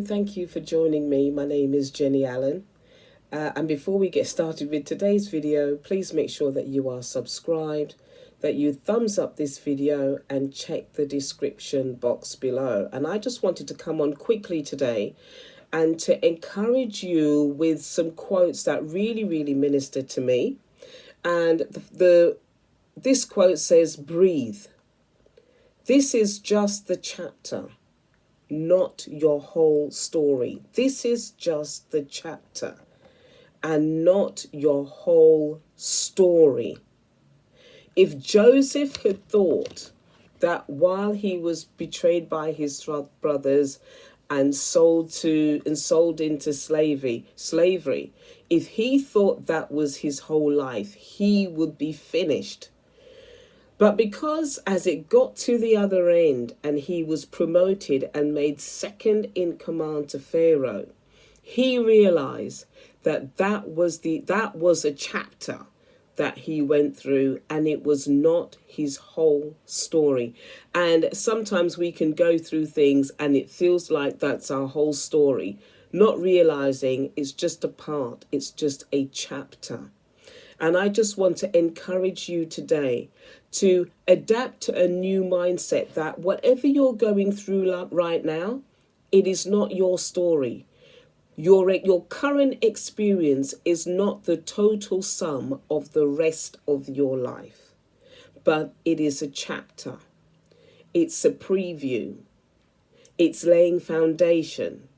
thank you for joining me. My name is Jenny Allen. And before we get started with today's video, please make sure that you are subscribed, that you thumbs up this video and check the description box below. And I just wanted to come on quickly today and to encourage you with some quotes that really ministered to me. And this quote says, breathe. This is just the chapter, not your whole story. This is just the chapter and not your whole story. If Joseph had thought that while he was betrayed by his brothers and sold into slavery, if he thought that was his whole life, he would be finished. But because as it got to the other end and he was promoted and made second in command to Pharaoh, he realized that was a chapter that he went through, and it was not his whole story. And sometimes we can go through things and it feels like that's our whole story, not realizing it's just a part, it's just a chapter. And I just want to encourage you today to adapt to a new mindset that whatever you're going through right now, it is not your story. Your current experience is not the total sum of the rest of your life, but it is a chapter. It's a preview. It's laying foundation.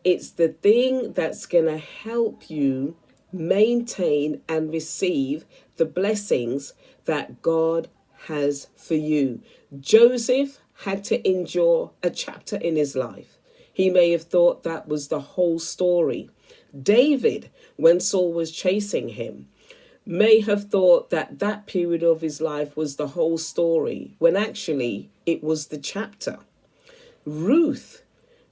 It's the thing that's going to help you maintain and receive the blessings that God has for you. Joseph had to endure a chapter in his life. He may have thought that was the whole story. David, when Saul was chasing him, may have thought that that period of his life was the whole story, when actually it was the chapter. Ruth,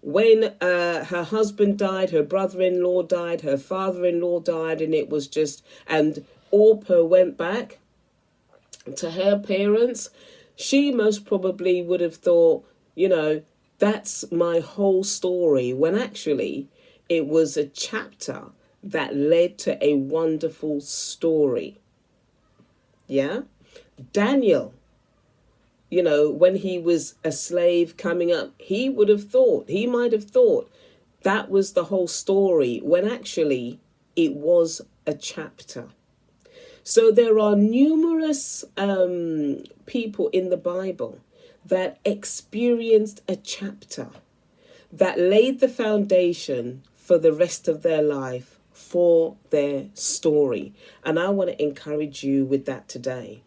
when her husband died, her brother-in-law died, her father-in-law died, and Orpah went back to her parents, she most probably would have thought, that's my whole story, when actually it was a chapter that led to a wonderful story. Yeah? Daniel, when he was a slave coming up, he might have thought that was the whole story, when actually it was a chapter. So there are numerous people in the Bible that experienced a chapter that laid the foundation for the rest of their life, for their story. And I want to encourage you with that today.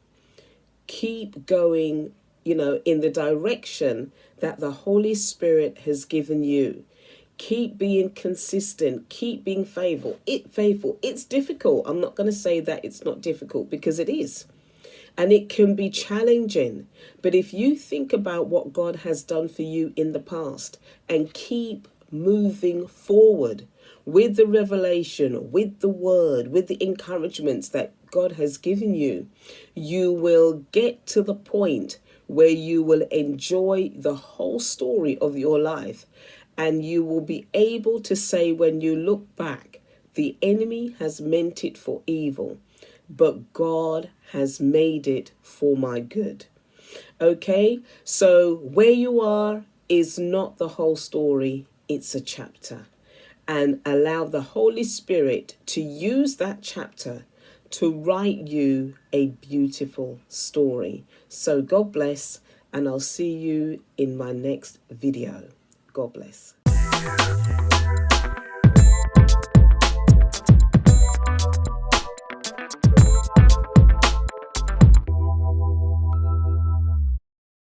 Keep going, in the direction that the Holy Spirit has given you. Keep being consistent. Keep being faithful. It's difficult. I'm not going to say that it's not difficult, because it is. And it can be challenging. But if you think about what God has done for you in the past and keep moving forward with the revelation, with the word, with the encouragements that God has given you, you will get to the point where you will enjoy the whole story of your life. And you will be able to say, when you look back, the enemy has meant it for evil, but God has made it for my good. Okay, so where you are is not the whole story, it's a chapter. And allow the Holy Spirit to use that chapter to write you a beautiful story. So God bless, and I'll see you in my next video. God bless.